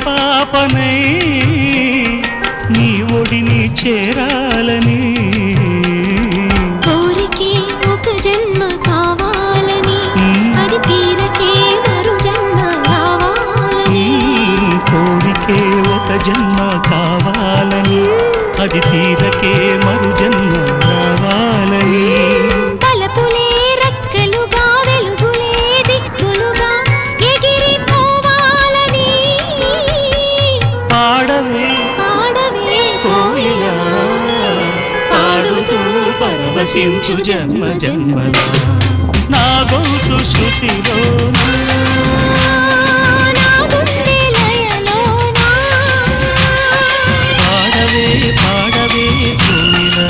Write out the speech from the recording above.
పసిపాపనై నీ ఒడిని చేరాలని కోరికే ఒక జన్మ కావాలని అది తీరకే మరు జన్మ రావాలని కోరికే ఒక జన్మ కావాలని అది తీరకే మరు జన్మ రావాలని తలపులే రెక్కలుగా వెలుగులే దిక్కులుగా ఎగిరిపోవాలని పాడవే పాడవే కోయిలా పాడుతూ పరవశించు జన్మ జన్మలా నా గొంతు శృతిలోనా నా గుండె లయలోనా పాడవే పాడవే కోయిలా